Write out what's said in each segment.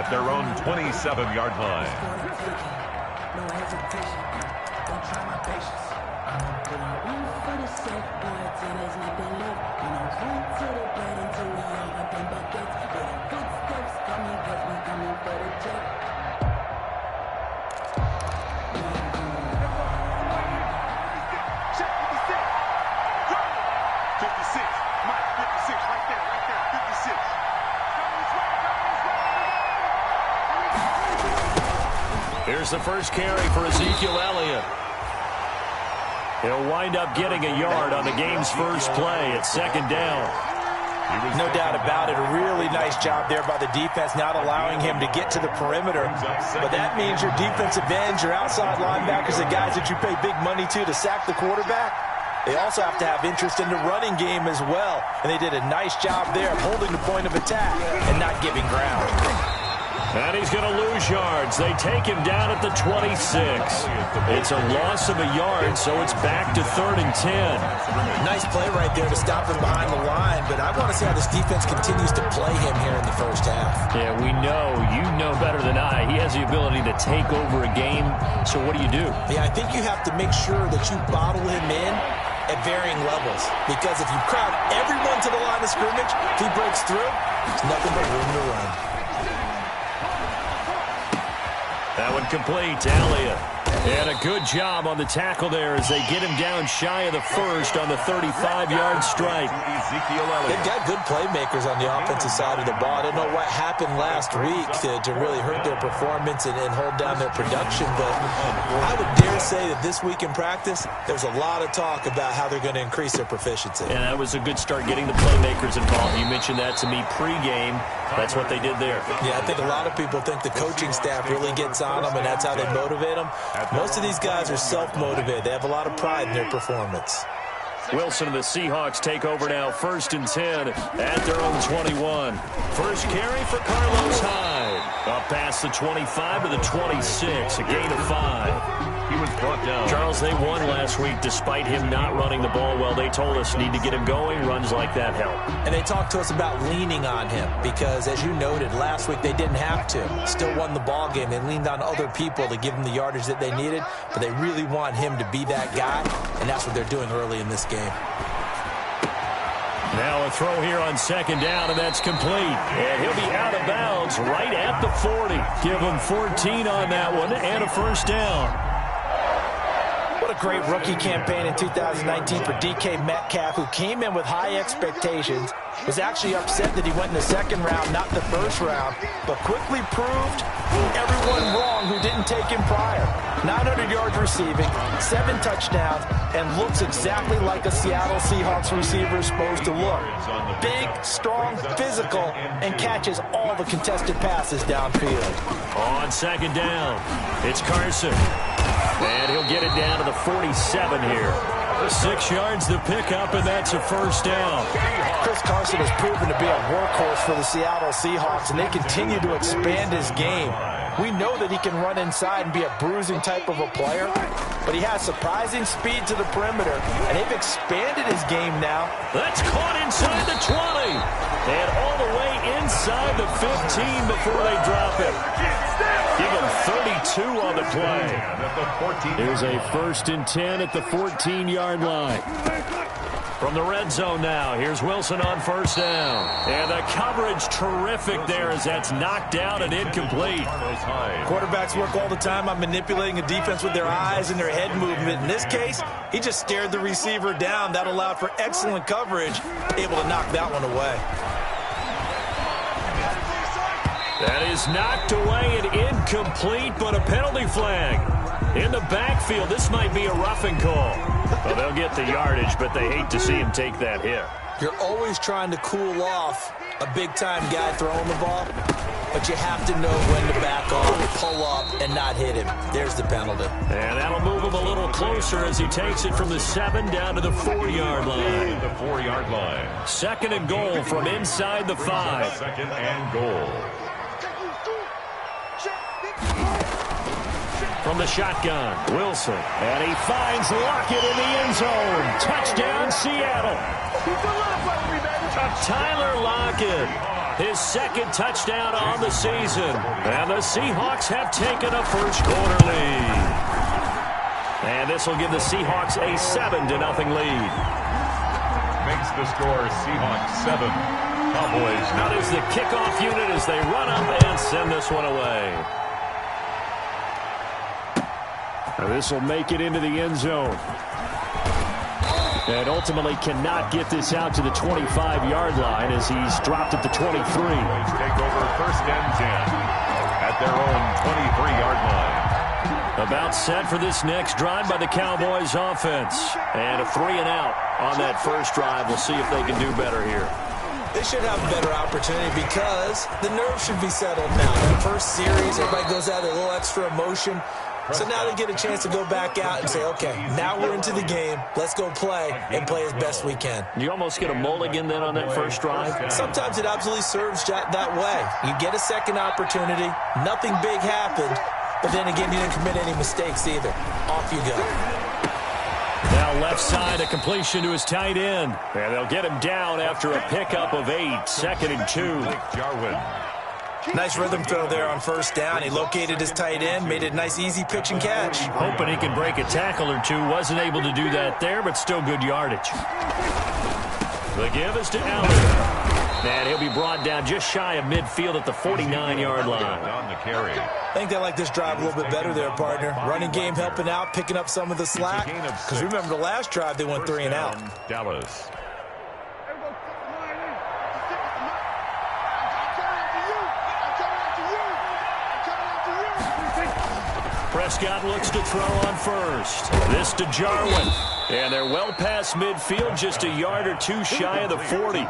at their own 27-yard line. No hesitation. Don't try my patience. One for the safe, boy, till there's nothing left. Run to the bed until we all up in buckets. Yeah, footsteps coming, cause we coming for the check. Check 56. 56. Mike, 56, right there, 56. Here's the first carry for Ezekiel Elliott. He'll wind up getting a yard on the game's first play at second down. No doubt about it. A really nice job there by the defense, not allowing him to get to the perimeter. But that means your defensive ends, your outside linebackers, the guys that you pay big money to sack the quarterback, they also have to have interest in the running game as well. And they did a nice job there of holding the point of attack and not giving ground. And he's going to lose yards. They take him down at the 26. It's a loss of a yard, so it's back to 3rd and 10. Nice play right there to stop him behind the line, but I want to see how this defense continues to play him here in the first half. Yeah, we know. You know better than I. He has the ability to take over a game, so what do you do? Yeah, I think you have to make sure that you bottle him in at varying levels, because if you crowd everyone to the line of scrimmage, if he breaks through, there's nothing but room to run. That one complete to Elliott. And a good job on the tackle there as they get him down shy of the first on the 35-yard strike. They've got good playmakers on the offensive side of the ball. I don't know what happened last week to really hurt their performance and hold down their production, but I would dare say that this week in practice, there's a lot of talk about how they're going to increase their proficiency. And that was a good start getting the playmakers involved. You mentioned that to me pregame. That's what they did there. Yeah, I think a lot of people think the coaching staff really gets on them, and that's how they motivate them. Most of these guys are self-motivated. They have a lot of pride in their performance. Wilson and the Seahawks take over now, 1st and 10 at their own 21. First carry for Carlos Hyde. Up past the 25 to the 26, a gain of 5. He was brought down. Charles, they won last week despite him not running the ball well. They told us need to get him going. Runs like that help. And they talked to us about leaning on him because, as you noted, last week they didn't have to. Still won the ball game. They leaned on other people to give them the yardage that they needed, but they really want him to be that guy, and that's what they're doing early in this game. Now a throw here on second down, and that's complete. And he'll be out of bounds right at the 40. Give him 14 on that one and a first down. What a great rookie campaign in 2019 for DK Metcalf, who came in with high expectations, was actually upset that he went in the second round, not the first round, but quickly proved everyone wrong who didn't take him prior. 900 yards receiving, 7 touchdowns, and looks exactly like a Seattle Seahawks receiver is supposed to look. Big, strong, physical, and catches all the contested passes downfield. On second down, it's Carson. And he'll get it down to the 47 here. 6 yards to pick up, and that's a first down. Chris Carson has proven to be a workhorse for the Seattle Seahawks, and they continue to expand his game. We know that he can run inside and be a bruising type of a player, but he has surprising speed to the perimeter, and they've expanded his game now. That's caught inside the 20, and all the way inside the 15 before they drop it. Give him 32 on the play. Here's a 1st and 10 at the 14-yard line. From the red zone now, here's Wilson on first down. And the coverage terrific there as that's knocked out and incomplete. Quarterbacks work all the time on manipulating a defense with their eyes and their head movement. In this case, he just stared the receiver down. That allowed for excellent coverage, able to knock that one away. That is knocked away and incomplete, but a penalty flag. In the backfield, this might be a roughing call. Well, they'll get the yardage, but they hate to see him take that hit. You're always trying to cool off a big-time guy throwing the ball, but you have to know when to back off, pull up, and not hit him. There's the penalty. And that'll move him a little closer as he takes it from the 7 down to the 4-yard line. The 4-yard line. 2nd and goal from inside the 5. 2nd and goal. From the shotgun, Wilson. And he finds Lockett in the end zone. Touchdown, Seattle. Tyler Lockett. his second touchdown on the season. And the Seahawks have taken a first-quarter lead. And this will give the Seahawks a 7-0 lead. Makes the score Seahawks 7. Cowboys. Now there's the kickoff unit as they run up and send this one away. Now this will make it into the end zone. And ultimately cannot get this out to the 25-yard line as he's dropped at the 23. Take over first and 10 at their own 23-yard line. About set for this next drive by the Cowboys offense. And a 3-and-out on that first drive. We'll see if they can do better here. They should have a better opportunity because the nerves should be settled now. That first series, everybody goes out with a little extra emotion. So now they get a chance to go back out and say, okay, now we're into the game. Let's go play and play as best we can. You almost get a mulligan then on that first drive? Sometimes it absolutely serves that way. You get a second opportunity. Nothing big happened. But then again, you didn't commit any mistakes either. Off you go. Now left side, a completion to his tight end. And they'll get him down after a pickup of 8. 2nd and 2. Jarwin. Nice rhythm throw there on first down. He located his tight end, made it a nice, easy pitch and catch. Hoping he can break a tackle or two. Wasn't able to do that there, but still good yardage. The give is to Allen. And he'll be brought down just shy of midfield at the 49-yard line. On the carry. I think they like this drive a little bit better there, partner. Running game helping out, picking up some of the slack. Because remember the last drive, they went 3 and out. Dallas. Prescott looks to throw on first. This to Jarwin. And they're well past midfield, just a yard or two shy of the 40.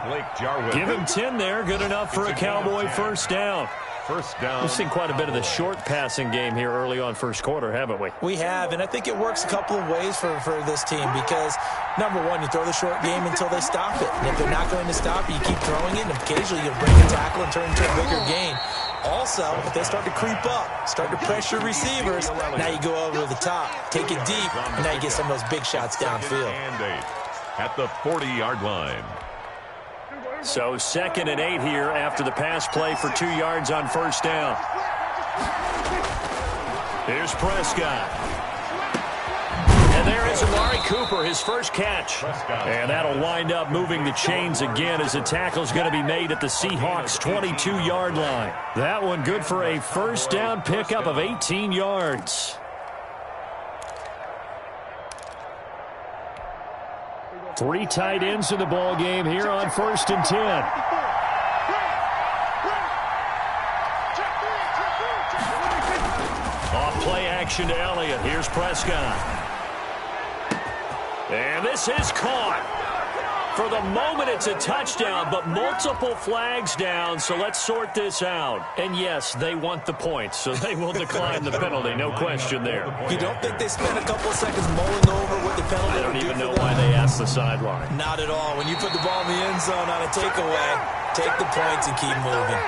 Give him 10 there, good enough for a Cowboy first down. First down. We've seen quite a bit of the short passing game here early on first quarter, haven't we? We have, and I think it works a couple of ways for this team because, number one, you throw the short game until they stop it. And if they're not going to stop it, you keep throwing it, and occasionally you'll break a tackle and turn it into a bigger gain. Also, if they start to creep up, start to pressure receivers, now you go over the top, take it deep, and now you get some of those big shots downfield. And 8 at the 40-yard line. So 2nd and 8 here after the pass play for 2 yards on first down. Here's Prescott. And there is Amari Cooper, his first catch. And that'll wind up moving the chains again as the tackle's going to be made at the Seahawks' 22-yard line. That one good for a first down pickup of 18 yards. Three tight ends in the ball game here on 1st and 10. Off play action to Elliott. Here's Prescott. And this is caught. For the moment, it's a touchdown, but multiple flags down, so let's sort this out. And yes, they want the points, so they will decline the penalty, no question there. You don't think they spent a couple of seconds mulling over what the penalty I don't even know why they asked the sideline. Not at all. When you put the ball in the end zone on a takeaway, take the points and keep moving.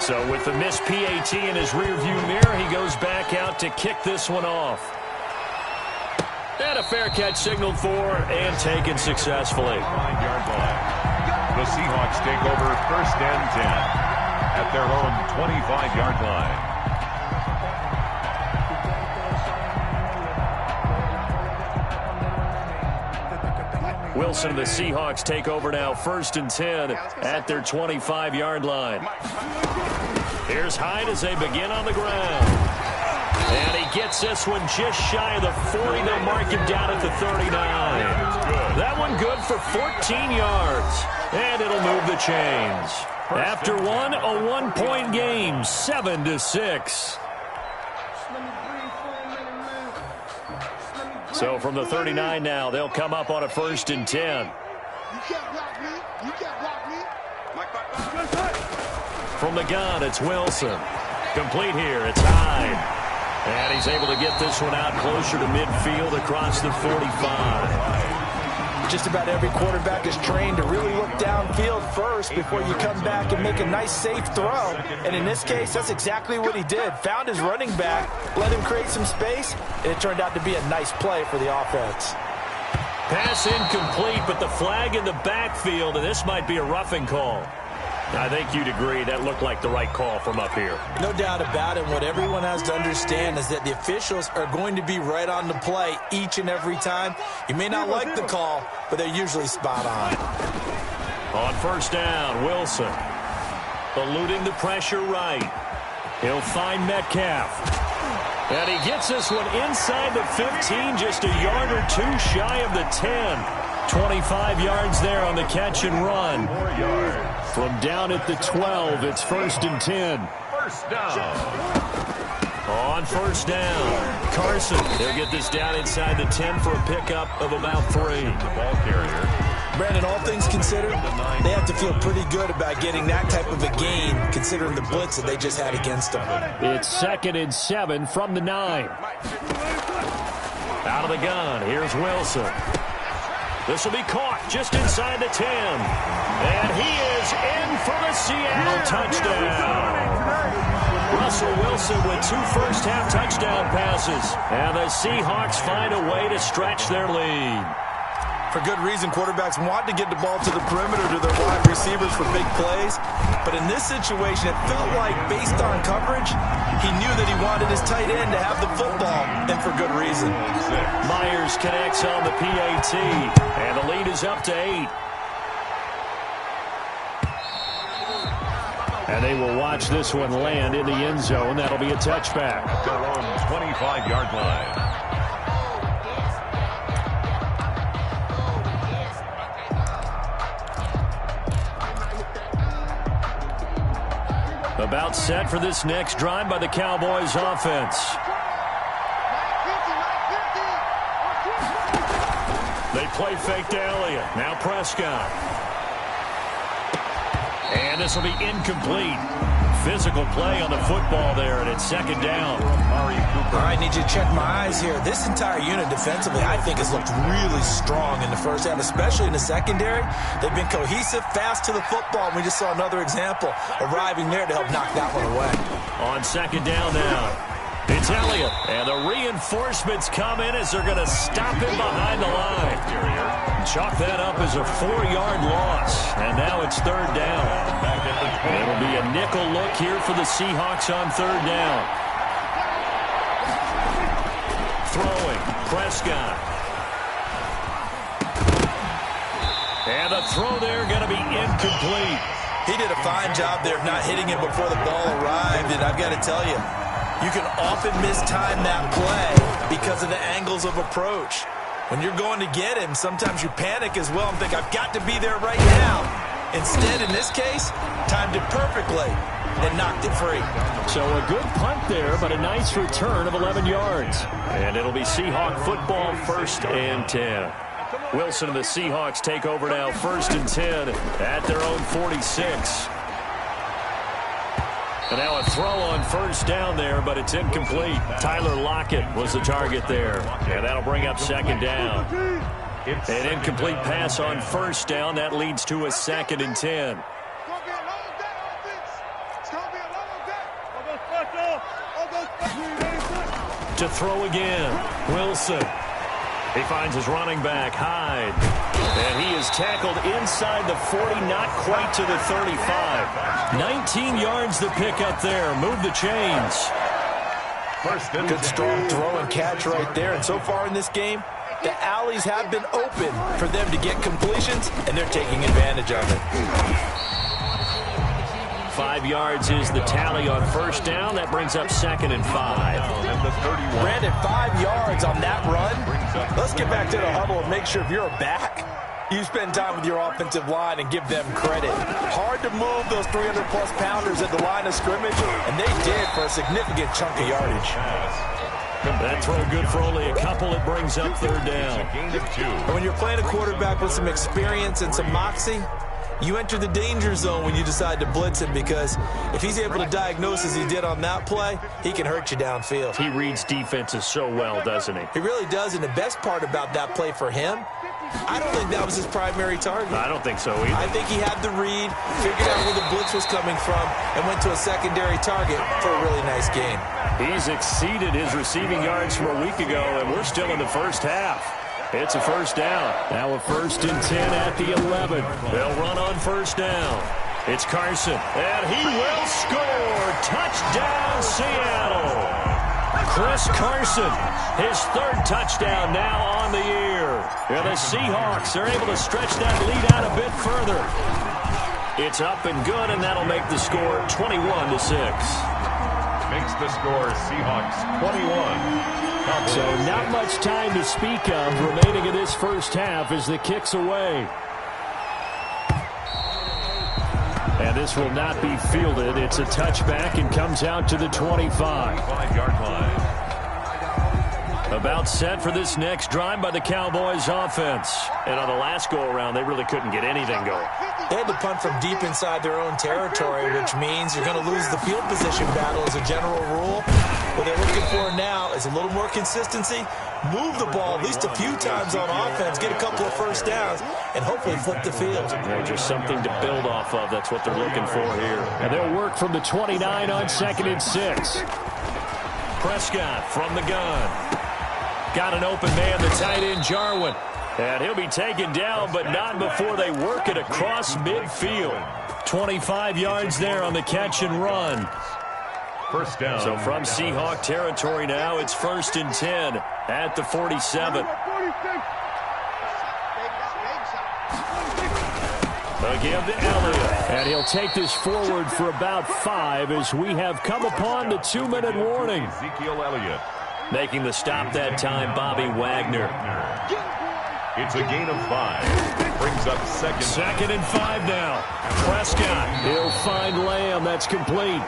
So with the missed PAT in his rearview mirror, he goes back out to kick this one off. And a fair catch signaled for and taken successfully. 5-yard line. The Seahawks take over 1st and 10 at their own 25-yard line. Wilson and the Seahawks take over now 1st and 10 at their 25-yard line. Here's Hyde as they begin on the ground. And he gets this one just shy of the 40. They'll mark him down at the 39. That one good for 14 yards. And it'll move the chains. After one, a one-point game, 7-6. So from the 39 now, they'll come up on a 1st and 10. From the gun, it's Wilson. Complete here, it's Hyde. And he's able to get this one out closer to midfield across the 45. Just about every quarterback is trained to really look downfield first before you come back and make a nice, safe throw. And in this case, that's exactly what he did. Found his running back, let him create some space, and it turned out to be a nice play for the offense. Pass incomplete, but the flag in the backfield, and this might be a roughing call. I think you'd agree that looked like the right call from up here. No doubt about it. What everyone has to understand is that the officials are going to be right on the play each and every time. You may not like the call, but they're usually spot on. On first down, Wilson. Eluding the pressure right. He'll find Metcalf. And he gets this one inside the 15, just a yard or two shy of the 10. 25 yards there on the catch and run. From down at the 12, it's 1st and 10. First down. On first down, Carson. They'll get this down inside the 10 for a pickup of about 3. The ball carrier. Brandon, all things considered, they have to feel pretty good about getting that type of a gain, considering the blitz that they just had against them. It's 2nd and 7 from the 9. Out of the gun, here's Wilson. This will be caught just inside the 10. And he is in for the Seattle touchdown. Russell Wilson with 2 first-half touchdown passes. And the Seahawks find a way to stretch their lead. For good reason, quarterbacks want to get the ball to the perimeter to their wide receivers for big plays. But in this situation, it felt like, based on coverage, he knew that he wanted his tight end to have the football, and for good reason. Myers connects on the PAT, and the lead is up to 8. And they will watch this one land in the end zone. That'll be a touchback. Their own 25-yard line. About set for this next drive by the Cowboys offense. They play fake to Elliott. Now Prescott. And this will be incomplete. Physical play on the football there, and it's 2nd down. All right, need you to check my eyes here. This entire unit defensively, I think, has looked really strong in the first half, especially in the secondary. They've been cohesive, fast to the football, and we just saw another example arriving there to help knock that one away. On 2nd down now, it's Elliott, and the reinforcements come in as they're going to stop him behind the line. Chalk that up as a 4-yard loss, and now it's 3rd down. It'll be a nickel look here for the Seahawks on 3rd down. Throwing, Prescott. And the throw there going to be incomplete. He did a fine job there of not hitting it before the ball arrived, and I've got to tell you, you can often mistime that play because of the angles of approach. When you're going to get him, sometimes you panic as well and think, I've got to be there right now. Instead, in this case, timed it perfectly and knocked it free. So a good punt there, but a nice return of 11 yards. And it'll be Seahawk football, 1st and 10. Wilson and the Seahawks take over now, 1st and 10 at their own 46. And now a throw on 1st down there, but it's incomplete. Tyler Lockett was the target there. And that'll bring up 2nd down. An incomplete pass on 1st down. That leads to a 2nd and 10. To throw again, Wilson. He finds his running back, Hyde. And he is tackled inside the 40, not quite to the 35. 19 yards to pick up there. Move the chains. Good strong throw and catch right there. And so far in this game, the alleys have been open for them to get completions, and they're taking advantage of it. 5 yards is the tally on 1st down. That brings up 2nd and 5. Brandon, 5 yards on that run. Let's get back to the huddle and make sure if you're a back, you spend time with your offensive line and give them credit. Hard to move those 300-plus pounders at the line of scrimmage, and they did for a significant chunk of yardage. That throw good for only a couple. It brings up 3rd down. And when you're playing a quarterback with some experience and some moxie, you enter the danger zone when you decide to blitz him, because if he's able to diagnose as he did on that play, he can hurt you downfield. He reads defenses so well, doesn't he? He really does, and the best part about that play for him, I don't think that was his primary target. I don't think so either. I think he had the read, figured out where the blitz was coming from, and went to a secondary target for a really nice game. He's exceeded his receiving yards from a week ago, and we're still in the 1st half. It's a first down. Now a 1st and 10 at the 11. They'll run on first down. It's Carson, and he will score. Touchdown, Seattle. Chris Carson, his 3rd touchdown now on the year. And the Seahawks are able to stretch that lead out a bit further. It's up and good, and that'll make the score 21-6. Makes the score Seahawks 21. So not much time to speak of remaining in this first half as the kick's away. And this will not be fielded. It's a touchback and comes out to the 25. 5-yard line. About set for this next drive by the Cowboys offense. And on the last go-around, they really couldn't get anything going. They had to punt from deep inside their own territory, which means you're going to lose the field position battle as a general rule. What they're looking for now is a little more consistency, move the ball at least a few times on offense, get a couple of first downs, and hopefully flip the field. Just something to build off of. That's what they're looking for here. And they'll work from the 29 on 2nd and 6. Prescott from the gun. Got an open man, the tight end, Jarwin. And he'll be taken down, but not before they work it across midfield. 25 yards there on the catch and run. First down. So from Seahawk territory now, it's 1st and 10 at the 47. Again to Elliott. And he'll take this forward for about 5 as we have come upon the 2-minute warning. Ezekiel Elliott. Making the stop that time, Bobby Wagner. It's a gain of 5. Brings up 2nd and 5 now. Prescott. He'll find Lamb. That's complete.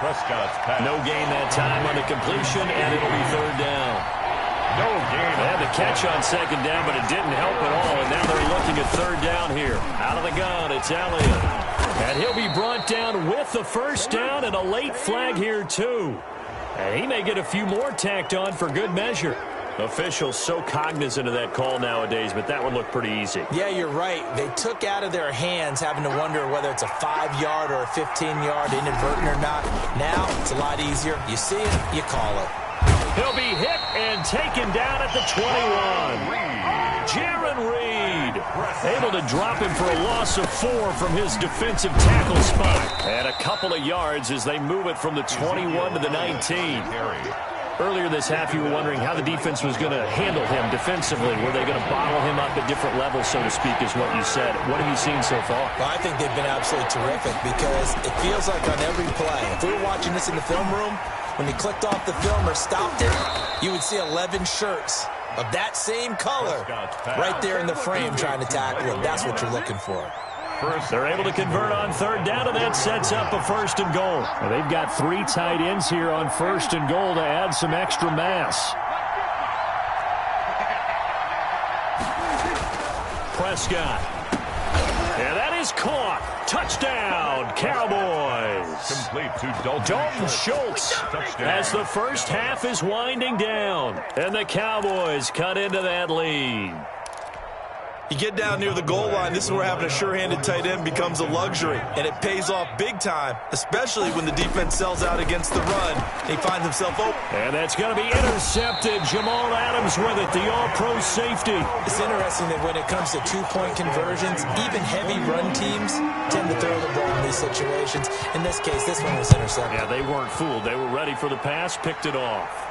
Prescott's pass. No gain that time on the completion, and it'll be 3rd down. No gain. They had the catch on 2nd down, but it didn't help at all, and now they're looking at 3rd down here. Out of the gun, it's Elliott. And he'll be brought down with the first down and a late flag here, too. And he may get a few more tacked on for good measure. Officials so cognizant of that call nowadays, but that would look pretty easy. Yeah, you're right. They took out of their hands having to wonder whether it's a 5-yard or a 15-yard inadvertent or not. Now it's a lot easier. You see it, you call it. He'll be hit and taken down at the 21. Jaron Reed able to drop him for a loss of 4 from his defensive tackle spot. And a couple of yards as they move it from the 21 to the 19. Earlier this half, you were wondering how the defense was going to handle him defensively. Were they going to bottle him up at different levels, so to speak, is what you said. What have you seen so far? Well, I think they've been absolutely terrific because it feels like on every play, if we were watching this in the film room, when he clicked off the film or stopped it, you would see 11 shirts of that same color right there in the frame trying to tackle him. That's what you're looking for. They're able to convert on 3rd down, and that sets up a 1st and goal. Well, they've got 3 tight ends here on 1st and goal to add some extra mass. Prescott. And that is caught. Touchdown, Cowboys. Complete to Dalton Schultz as the first half is winding down. And the Cowboys cut into that lead. You get down near the goal line, this is where having a sure-handed tight end becomes a luxury, and it pays off big time, especially when the defense sells out against the run. He finds himself open. And that's going to be intercepted. Jamal Adams with it, the all-pro safety. It's interesting that when it comes to two-point conversions, even heavy run teams tend to throw the ball in these situations. In this case, this one was intercepted. Yeah, they weren't fooled. They were ready for the pass, picked it off.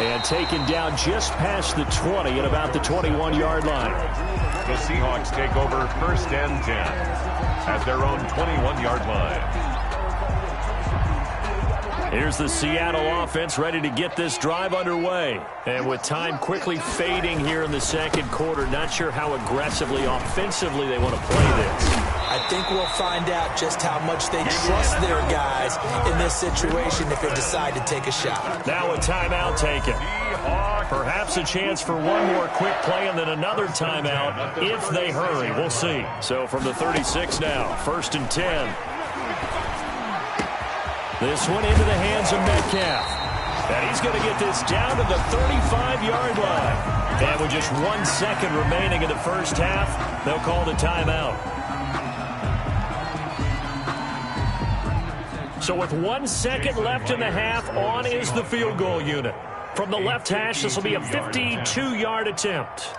And taken down just past the 20 at about the 21-yard line. The Seahawks take over 1st and 10 at their own 21-yard line. Here's the Seattle offense ready to get this drive underway. And with time quickly fading here in the second quarter, not sure how aggressively, offensively they want to play this. I think we'll find out just how much they trust their guys in this situation if they decide to take a shot. Now a timeout taken. Perhaps a chance for one more quick play and then another timeout if they hurry. We'll see. So from the 36 now, 1st and 10. This one into the hands of Metcalf. And he's going to get this down to the 35-yard line. And with just 1 second remaining in the first half, they'll call the timeout. So with 1 second left in the half, on is the field goal unit. From the left hash, this will be a 52-yard attempt.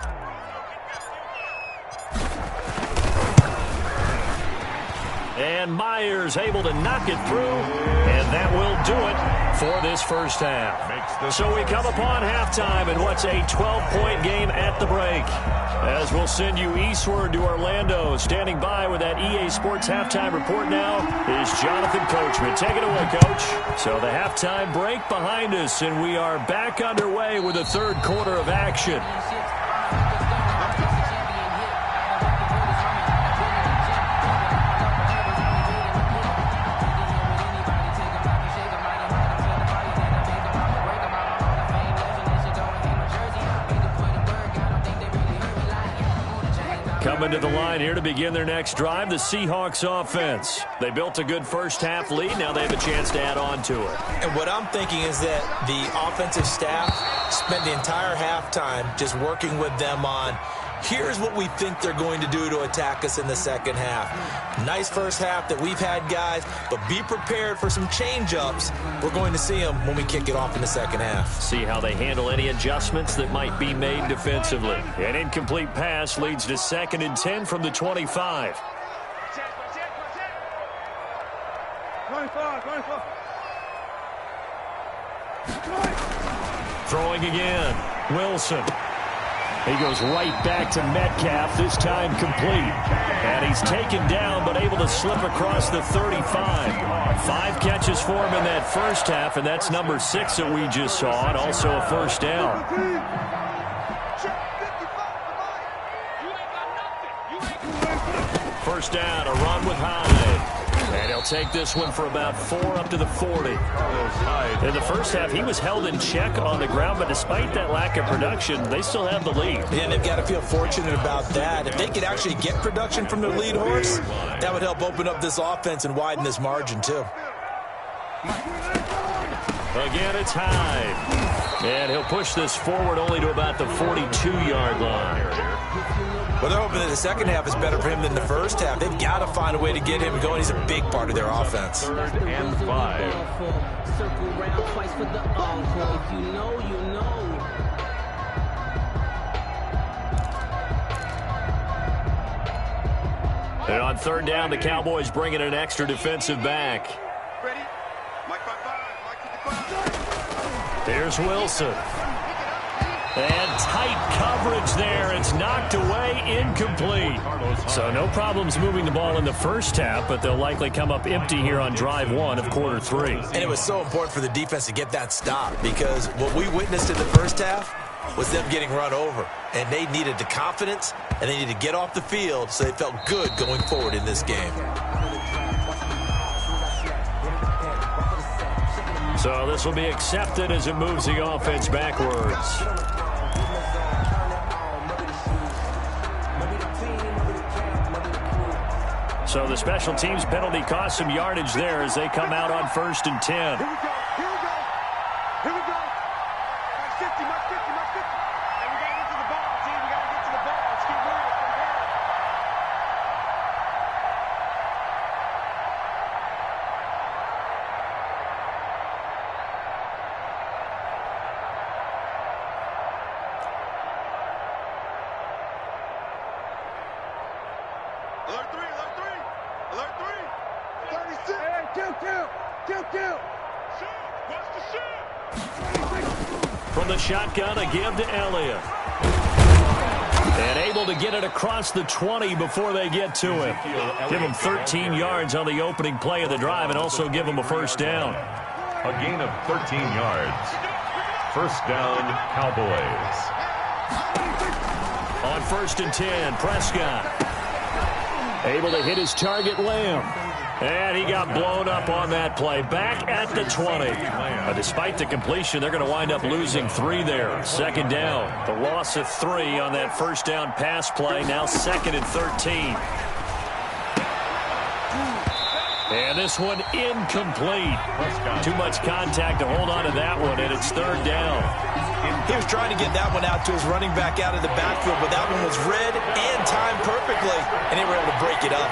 And Myers able to knock it through, and that will do it for this first half. So we come upon halftime in what's a 12-point game at the break. As we'll send you eastward to Orlando. Standing by with that EA Sports halftime report now is Jonathan Coachman. Take it away, Coach. So the halftime break behind us, and we are back underway with the third quarter of action. Coming to the line here to begin their next drive, the Seahawks offense. They built a good first-half lead. Now they have a chance to add on to it. And what I'm thinking is that the offensive staff spent the entire halftime just working with them on, here's what we think they're going to do to attack us in the second half. Nice first half that we've had, guys, but be prepared for some change-ups. We're going to see them when we kick it off in the second half. See how they handle any adjustments that might be made defensively. An incomplete pass leads to 2nd and 10 from the 25. Throwing again. Wilson. He goes right back to Metcalf, this time complete. And he's taken down, but able to slip across the 35. 5 catches for him in that first half, and that's number 6 that we just saw, and also a first down. First down, a run with Hyde. And he'll take this one for about 4 up to the 40. In the first half, he was held in check on the ground, but despite that lack of production, they still have the lead. And they've got to feel fortunate about that. If they could actually get production from their lead horse, that would help open up this offense and widen this margin, too. Again, it's Hyde. And he'll push this forward only to about the 42-yard line. Well, they're hoping that the second half is better for him than the first half. They've got to find a way to get him going. He's a big part of their offense. 3rd and 5. Circle round twice for the encore. If you know, you know. And on 3rd down, the Cowboys bring in an extra defensive back. Ready? Mike 5-5. Here's Wilson. And tight coverage there. It's knocked away, incomplete. So no problems moving the ball in the first half, but they'll likely come up empty here on drive 1 of quarter 3. And it was so important for the defense to get that stop, because what we witnessed in the first half was them getting run over. And they needed the confidence, and they needed to get off the field so they felt good going forward in this game. So this will be accepted as it moves the offense backwards. So the special teams penalty cost some yardage there as they come out on 1st and 10. Here we go. Here we go. Mark 50, Mark 50, Mark 50. And we got to get to the ball, team. We got to get to the ball. Let's keep moving. Let's compare. Alert 3, alert 3. Alert 3. 36. Hey, count. Shoot. Watch the shoot. From the shotgun, a give to Elliott. And able to get it across the 20 before they get to him. Give him 13 yards on the opening play of the drive and also give him a first down. A gain of 13 yards. First down, Cowboys. On 1st and 10, Prescott. Able to hit his target, Lamb. And he got blown up on that play. Back at the 20. Despite the completion, they're going to wind up losing 3 there. 2nd down. The loss of 3 on that first down pass play. Now 2nd and 13. And this one incomplete. Too much contact to hold on to that one, and it's 3rd down. He was trying to get that one out to his running back out of the backfield, but that one was read and timed perfectly, and they were able to break it up.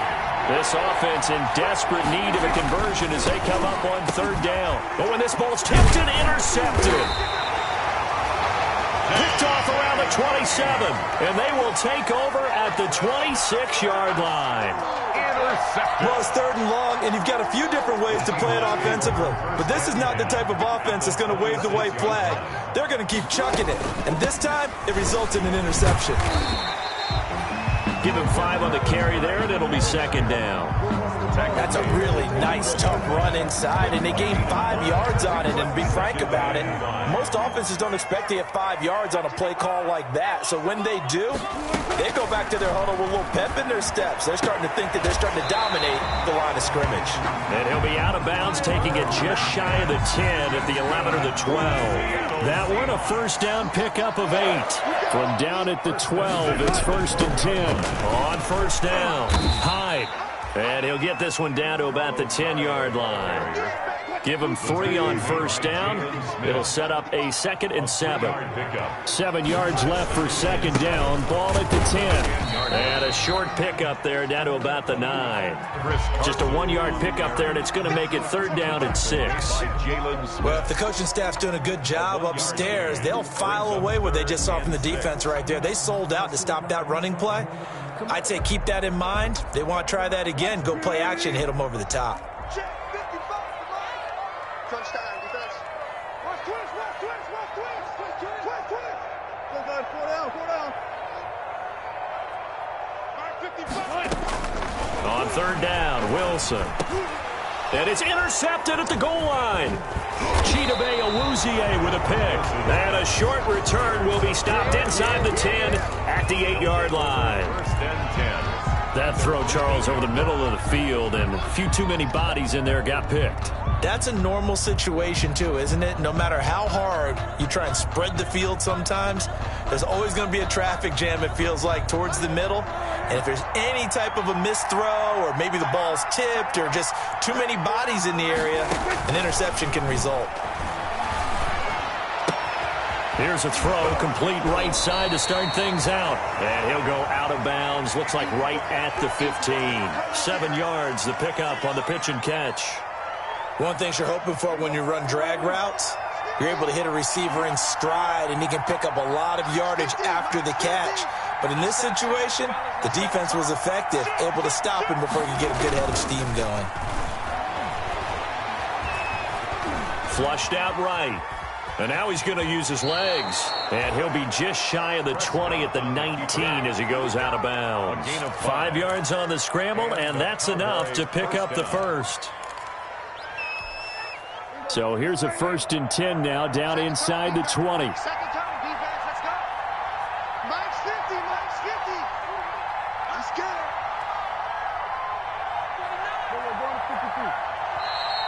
This offense in desperate need of a conversion as they come up on third down. But when this ball's tipped and intercepted. Picked off around the 27, and they will take over at the 26-yard line. Well, it's third and long, and you've got a few different ways to play it offensively. But this is not the type of offense that's going to wave the white flag. They're going to keep chucking it. And this time, it results in an interception. Give him 5 on the carry there, and it'll be second down. That's a really nice, tough run inside, and they gained 5 yards on it. And to be frank about it, most offenses don't expect to get 5 yards on a play call like that. So when they do, they go back to their huddle with a little pep in their steps. They're starting to think that they're starting to dominate the line of scrimmage. And he'll be out of bounds, taking it just shy of the 10 at the 11 or the 12. That one a first down pickup of 8. From down at the 12, it's first and 10. On first down, Hyde. And he'll get this one down to about the 10-yard line. Give him 3 on first down. It'll set up a 2nd and 7. 7 yards left for second down. Ball at the 10. And a short pickup there down to about the 9. Just a 1-yard pickup there, and it's going to make it third down and 6. Well, if the coaching staff's doing a good job upstairs, they'll file away what they just saw from the defense right there. They sold out to stop that running play. I'd say keep that in mind. They want to try that again. Go play action, hit them over the top. Touchdown, defense. Watch twist, watch twist, watch twist. Twist, twist. Go, go, 4 down, 4 down. All right, 55. On third down, Wilson. And it's intercepted at the goal line. Chidobe Awuzie with a pick. And a short return will be stopped inside the 10 at the 8-yard line. First and 10. That throw, Charles, over the middle of the field, and a few too many bodies in there got picked. That's a normal situation, too, isn't it? No matter how hard you try and spread the field sometimes, there's always going to be a traffic jam, it feels like, towards the middle. And if there's any type of a missed throw, or maybe the ball's tipped, or just too many bodies in the area, an interception can result. Here's a throw, complete right side to start things out. And he'll go out of bounds, looks like right at the 15. 7 yards, the pickup on the pitch and catch. One thing you're hoping for when you run drag routes, you're able to hit a receiver in stride, and he can pick up a lot of yardage after the catch. But in this situation, the defense was effective, able to stop him before he could get a good head of steam going. Flushed out right. And now he's going to use his legs. And he'll be just shy of the 20 at the 19 as he goes out of bounds. 5 yards on the scramble, and that's enough to pick up the first. So here's a first and 10 now, down inside the 20. Second time, defense, let's go. Mike's 50, Mike's 50. Let's get it.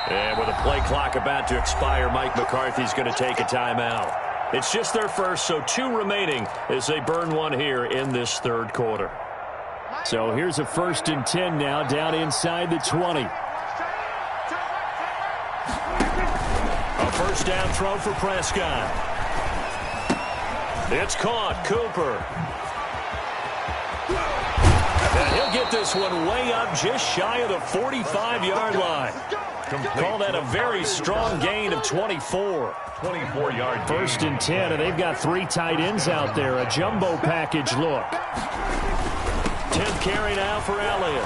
And with a play clock about to expire, Mike McCarthy's going to take a timeout. It's just their first, so 2 remaining as they burn one here in this third quarter. So here's a first and 10 now, down inside the 20. A first down throw for Prescott. It's caught. Cooper. And he'll get this one way up just shy of the 45-yard line. Call that a very strong gain of 24. 24-yard First and 10, and they've got 3 tight ends out there. A jumbo package look. 10th carry now for Elliott.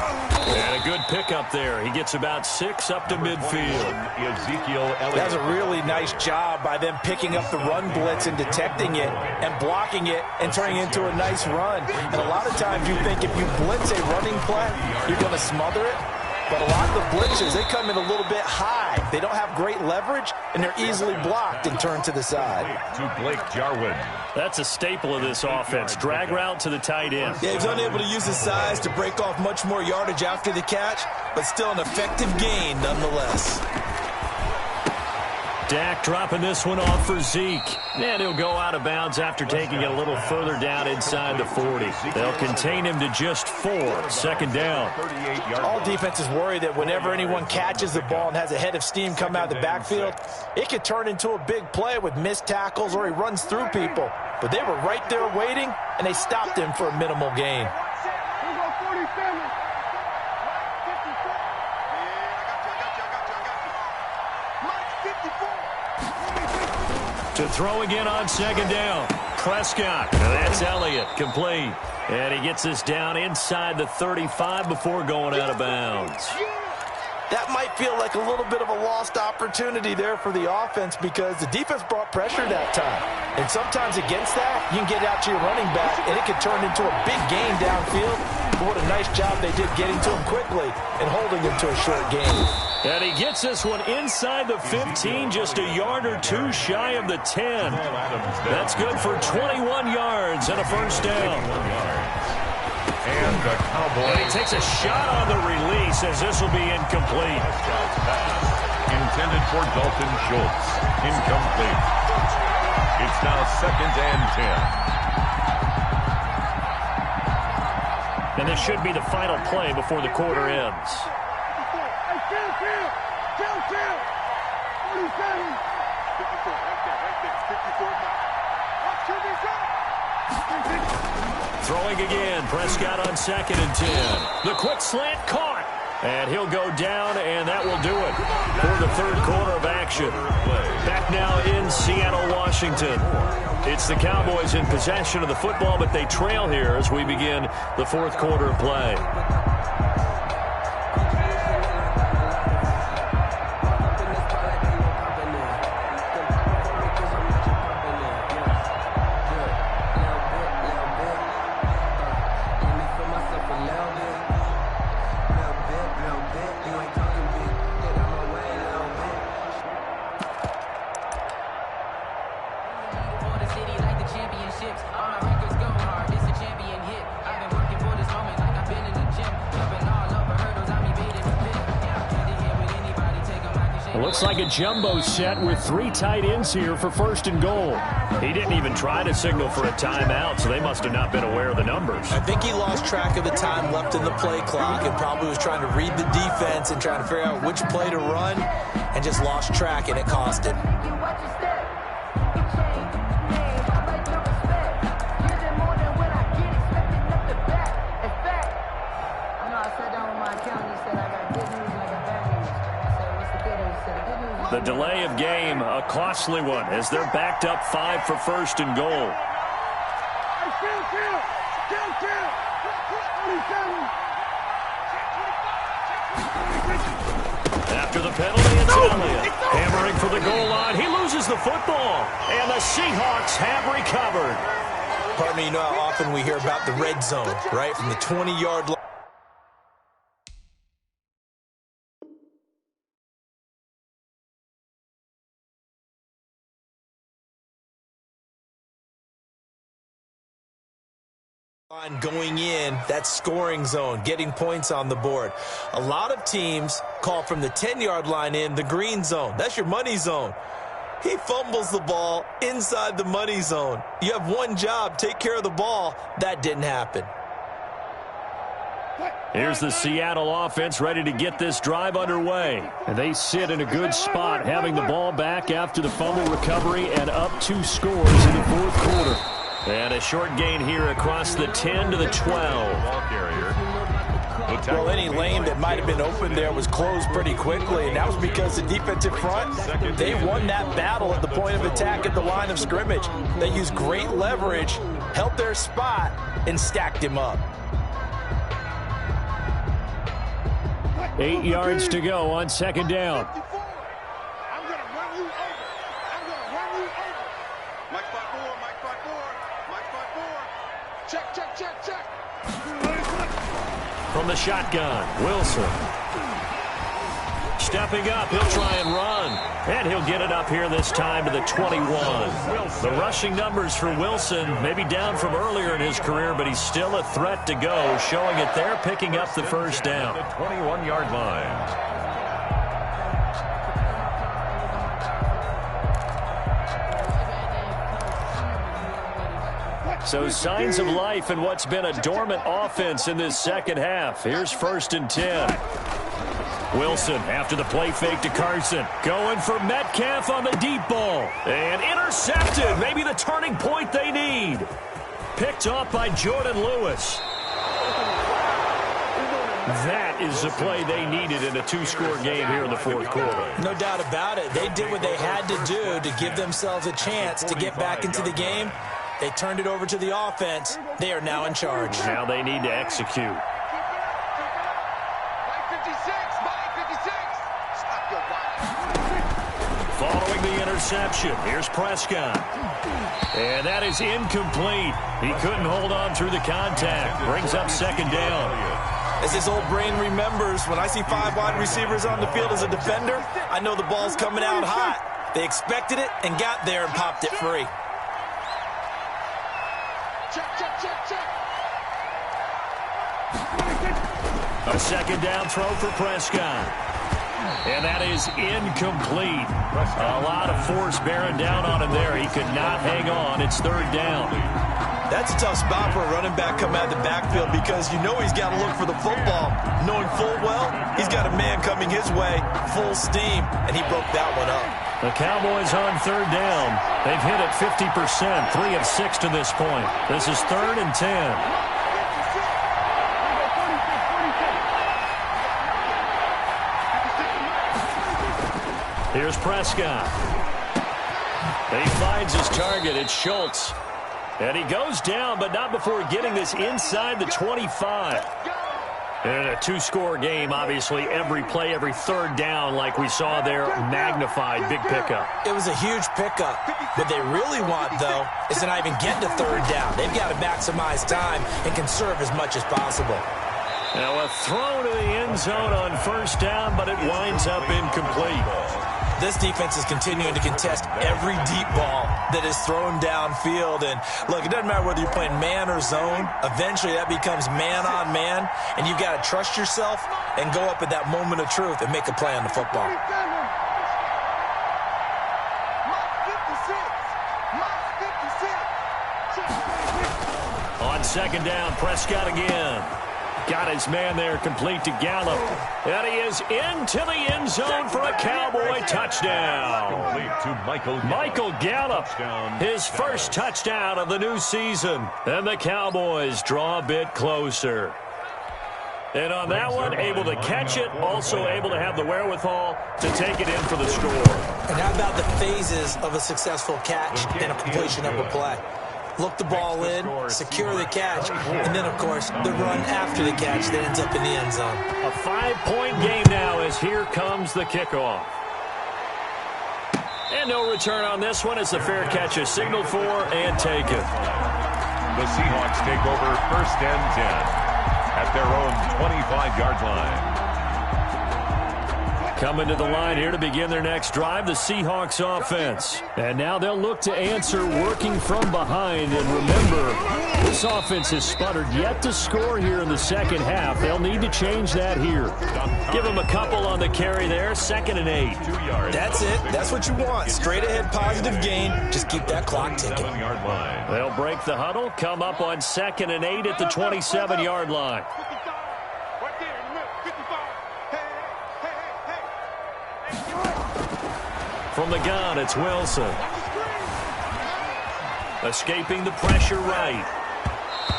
And a good pickup there. He gets about 6 up to midfield. Ezekiel Elliott. That's a really nice job by them picking up the run blitz and detecting it and blocking it and turning it into a nice run. And a lot of times you think if you blitz a running play, you're going to smother it. But a lot of the blitzers, they come in a little bit high. They don't have great leverage, and they're easily blocked and turned to the side. To Blake Jarwin. That's a staple of this offense. Drag route to the tight end. Yeah, he's unable to use his size to break off much more yardage after the catch, but still an effective gain nonetheless. Dak dropping this one off for Zeke. And he'll go out of bounds after taking it a little further down inside the 40. They'll contain him to just 4. Second down. All defenses worry that whenever anyone catches the ball and has a head of steam come out of the backfield, it could turn into a big play with missed tackles or he runs through people. But they were right there waiting, and they stopped him for a minimal gain. To throw again on second down. Prescott. And that's Elliott. Complete. And he gets us down inside the 35 before going out of bounds. That might feel like a little bit of a lost opportunity there for the offense because the defense brought pressure that time. And sometimes against that, you can get out to your running back, and it can turn into a big gain downfield. But what a nice job they did getting to him quickly and holding him to a short gain. And he gets this one inside the 15, just a yard or two shy of the 10. That's good for 21 yards and a first down. And the Cowboys. And he takes a shot on the release as this will be incomplete. Intended for Dalton Schultz. Incomplete. It's now 2nd and 10. And this should be the final play before the quarter ends. Throwing again, Prescott on 2nd and 10. The quick slant caught. And he'll go down, and that will do it for the third quarter of action. Back now in Seattle, Washington. It's the Cowboys in possession of the football, but they trail here as we begin the fourth quarter of play. Looks like a jumbo set with 3 tight ends here for 1st and goal. He didn't even try to signal for a timeout, so they must have not been aware of the numbers. I think he lost track of the time left in the play clock and probably was trying to read the defense and trying to figure out which play to run and just lost track, and it cost him. The delay of game, a costly one, as they're backed up 5 for 1st and goal. After the penalty, it's Elliott. Hammering for the goal line. He loses the football. And the Seahawks have recovered. Pardon me, you know how often we hear about the red zone, right? From the 20-yard line. Going in, that scoring zone, getting points on the board. A lot of teams call from the 10-yard line in the green zone. That's your money zone. He fumbles the ball inside the money zone. You have one job, take care of the ball. That didn't happen. Here's the Seattle offense ready to get this drive underway. And they sit in a good spot, having the ball back after the fumble recovery and up 2 scores in the fourth quarter. And a short gain here across the 10 to the 12. Well, any lane that might have been open there was closed pretty quickly, and that was because the defensive front, they won that battle at the point of attack at the line of scrimmage. They used great leverage, held their spot, and stacked him up. 8 yards to go on 2nd down. From the shotgun, Wilson. Stepping up, he'll try and run. And he'll get it up here this time to the 21. The rushing numbers for Wilson may be down from earlier in his career, but he's still a threat to go, showing it there, picking up the first down. The 21-yard line. So signs of life in what's been a dormant offense in this second half. Here's 1st and 10. Wilson after the play fake to Carson. Going for Metcalf on the deep ball. And intercepted. Maybe the turning point they need. Picked off by Jordan Lewis. That is the play they needed in a two-score game here in the fourth quarter. No doubt about it. They did what they had to do to give themselves a chance to get back into the game. They turned it over to the offense. They are now in charge. Now they need to execute. Following the interception, here's Prescott. And that is incomplete. He couldn't hold on through the contact. Brings up second down. As his old brain remembers, when I see 5 wide receivers on the field as a defender, I know the ball's coming out hot. They expected it and got there and popped it free. A second down throw for Prescott. And that is incomplete. A lot of force bearing down on him there. He could not hang on. It's third down. That's a tough spot for a running back coming out of the backfield because you know he's got to look for the football, knowing full well he's got a man coming his way, full steam, and he broke that one up. The Cowboys on third down. They've hit it 50%, 3 of 6 to this point. This is 3rd and 10. Here's Prescott. He finds his target. It's Schultz. And he goes down, but not before getting this inside the 25. And a two-score game, obviously, every play, every third down, like we saw there, magnified, big pickup. It was a huge pickup. What they really want, though, is to not even get to third down. They've got to maximize time and conserve as much as possible. Now a throw to the end zone on first down, but it winds up incomplete. This defense is continuing to contest every deep ball that is thrown downfield. And, look, it doesn't matter whether you're playing man or zone. Eventually, that becomes man-on-man, and you've got to trust yourself and go up at that moment of truth and make a play on the football. On second down, Prescott again. Got his man there, complete to Gallup. And he is into the end zone for a Cowboy touchdown. Michael Gallup, his first touchdown of the new season. And the Cowboys draw a bit closer. And on that one, able to catch it, also able to have the wherewithal to take it in for the score. And how about the phases of a successful catch and a completion of a play? Look the ball in, secure the catch, and then, of course, the run after the catch that ends up in the end zone. A 5-point game now as here comes the kickoff. And no return on this one as the fair catch is signaled for and taken. The Seahawks take over 1st and 10 at their own 25-yard line. Coming to the line here to begin their next drive, the Seahawks offense. And now they'll look to answer working from behind. And remember, this offense has sputtered yet to score here in the second half. They'll need to change that here. Give them a couple on the carry there, 2nd and 8. That's it. That's what you want. Straight ahead positive gain. Just keep that clock ticking. They'll break the huddle, come up on 2nd and 8 at the 27-yard line. From the gun, it's Wilson. Escaping the pressure right.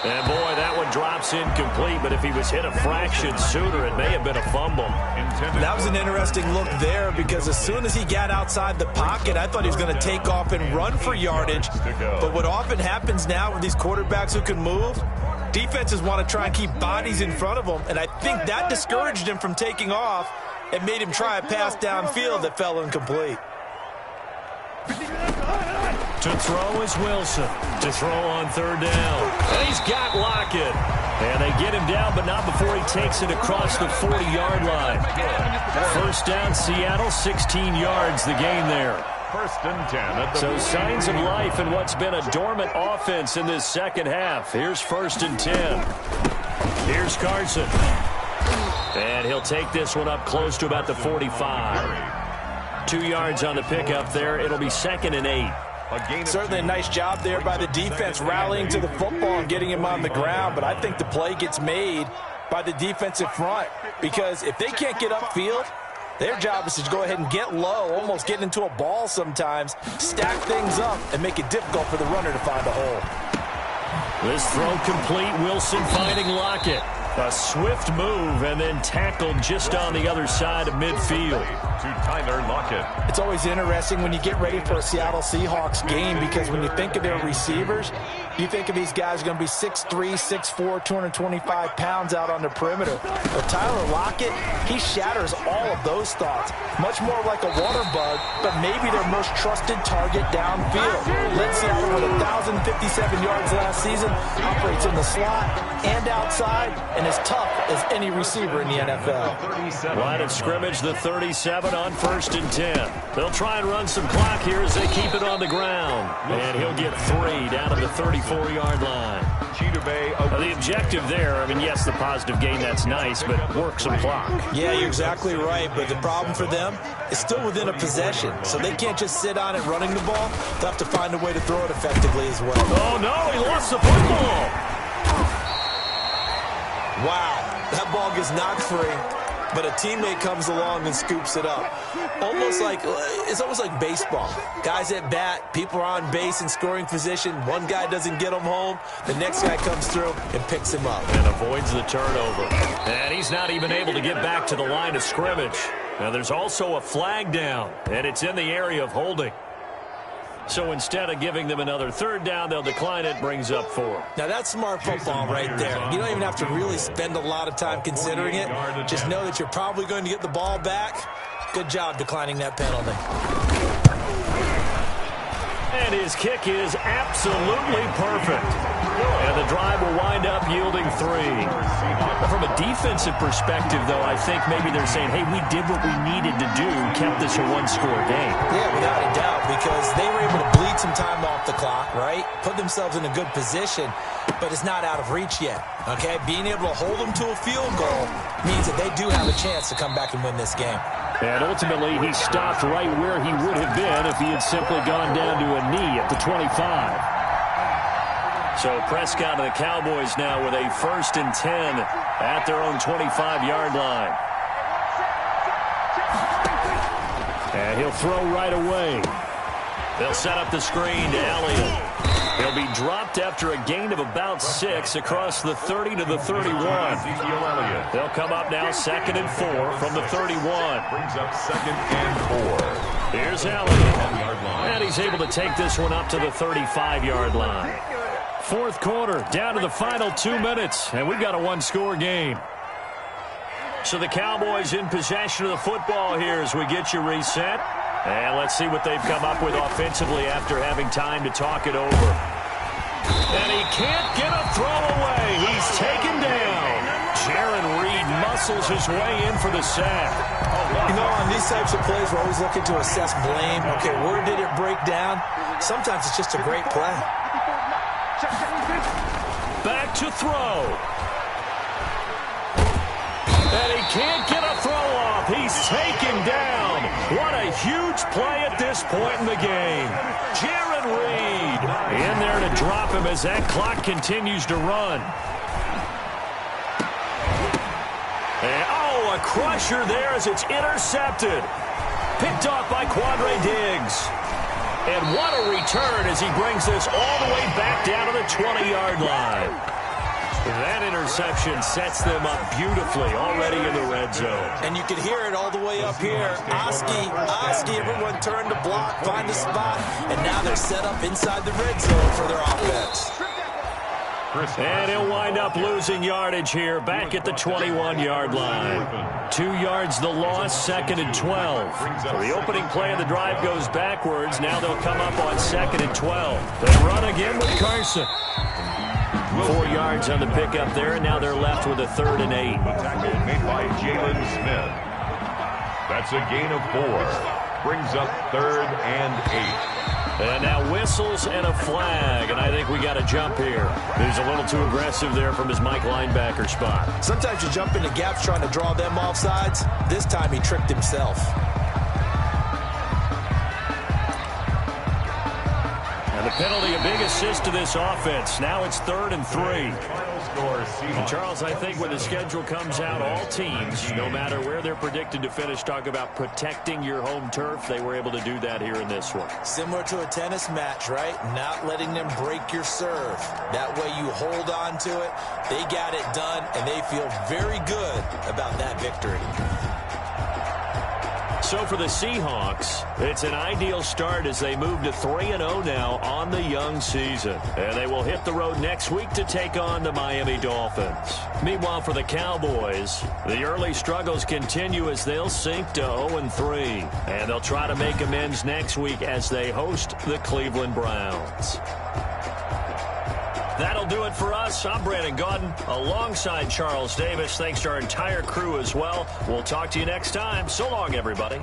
And, boy, that one drops incomplete, but if he was hit a fraction sooner, it may have been a fumble. That was an interesting look there because as soon as he got outside the pocket, I thought he was going to take off and run for yardage. But what often happens now with these quarterbacks who can move, defenses want to try and keep bodies in front of them, and I think that discouraged him from taking off and made him try a pass downfield that fell incomplete. To throw is Wilson. To throw on 3rd down. And he's got Lockett. And they get him down, but not before he takes it across the 40-yard line. 1st down, Seattle, 16 yards the gain there. 1st and 10. So signs of life in what's been a dormant offense in this second half. Here's 1st and 10. Here's Carson. And he'll take this one up close to about the 45. 2 yards on the pickup there. It'll be 2nd and 8. Certainly a nice job there by the defense rallying to the football and getting him on the ground, but I think the play gets made by the defensive front because if they can't get upfield, their job is to go ahead and get low, almost get into a ball sometimes, stack things up, and make it difficult for the runner to find a hole. This throw complete. Wilson finding Lockett. A swift move and then tackled just on the other side of midfield. To Tyler Lockett. It's always interesting when you get ready for a Seattle Seahawks game because when you think of their receivers, you think of these guys are going to be 6'3", 6'4", 225 pounds out on the perimeter. But Tyler Lockett, he shatters all of those thoughts. Much more like a water bug, but maybe their most trusted target downfield. Led Seattle with 1,057 yards last season, operates in the slot and outside, and as tough as any receiver in the NFL. Line of scrimmage, the 37 on 1st and 10. They'll try and run some clock here as they keep it on the ground. And he'll get 3 down to the 34-yard line. The objective there, I mean, yes, the positive gain, that's nice, but work some clock. Yeah, you're exactly right, but the problem for them is still within a possession, so they can't just sit on it running the ball. They'll have to find a way to throw it effectively as well. Oh, no, he lost the football. Wow, that ball gets knocked free, but a teammate comes along and scoops it up. It's almost like baseball. Guys at bat, people are on base in scoring position. One guy doesn't get him home. The next guy comes through and picks him up. And avoids the turnover. And he's not even able to get back to the line of scrimmage. Now there's also a flag down, and it's in the area of holding. So instead of giving them another 3rd down, they'll decline it, brings up 4. Now that's smart football right there. You don't even have to really spend a lot of time considering it. Just know that you're probably going to get the ball back. Good job declining that penalty. And his kick is absolutely perfect. And the drive will wind up yielding 3. From a defensive perspective, though, I think maybe they're saying, hey, we did what we needed to do, kept this a 1-score game. Yeah, without a doubt, because they were able to bleed some time off the clock, right? Put themselves in a good position, but it's not out of reach yet, okay? Being able to hold them to a field goal means that they do have a chance to come back and win this game. And ultimately, he stopped right where he would have been if he had simply gone down to a knee at the 25. So Prescott and the Cowboys now with a 1st and 10 at their own 25-yard line. And he'll throw right away. They'll set up the screen to Elliott. He'll be dropped after a gain of about 6 across the 30 to the 31. They'll come up now 2nd and 4 from the 31. Brings up 2nd and 4. Here's Elliott. And he's able to take this one up to the 35-yard line. 4th quarter, down to the final 2 minutes, and we've got a 1-score game. So the Cowboys in possession of the football here as we get you reset. And let's see what they've come up with offensively after having time to talk it over. And he can't get a throw away. He's taken down. Jaron Reed muscles his way in for the sack. You know, on these types of plays, we're always looking to assess blame. Okay, where did it break down? Sometimes it's just a great play. Back to throw. And he can't get a throw off. He's taken down. What a huge play at this point in the game. Jaron Reed in there to drop him as that clock continues to run. And, oh, a crusher there as it's intercepted. Picked off by Quandre Diggs. And what a return as he brings this all the way back down to the 20-yard line. That interception sets them up beautifully already in the red zone. And you can hear it all the way up here. Oski, everyone turned to block, find a spot, and now they're set up inside the red zone for their offense. And he'll wind up losing yardage here back at the 21-yard line. 2 yards the loss, 2nd and 12. So the opening play of the drive goes backwards. Now they'll come up on 2nd and 12. They run again with Carson. 4 yards on the pickup there, and now they're left with a 3rd and 8. The tackle made by Jalen Smith. That's a gain of 4. Brings up 3rd and 8. And now whistles and a flag, and I think we got a jump here. He's a little too aggressive there from his Mike linebacker spot. Sometimes you jump into gaps trying to draw them off sides. This time he tricked himself. And the penalty, a big assist to this offense. Now it's 3rd and 3. score, Seahawks. Charles, I think when the schedule comes out, all teams, no matter where they're predicted to finish, talk about protecting your home turf. They were able to do that here in this one. Similar to a tennis match, right? Not letting them break your serve. That way you hold on to it. They got it done, and they feel very good about that victory. So for the Seahawks, it's an ideal start as they move to 3-0 now on the young season. And they will hit the road next week to take on the Miami Dolphins. Meanwhile, for the Cowboys, the early struggles continue as they'll sink to 0-3. And they'll try to make amends next week as they host the Cleveland Browns. That'll do it for us. I'm Brandon Gaudin alongside Charles Davis. Thanks to our entire crew as well. We'll talk to you next time. So long, everybody.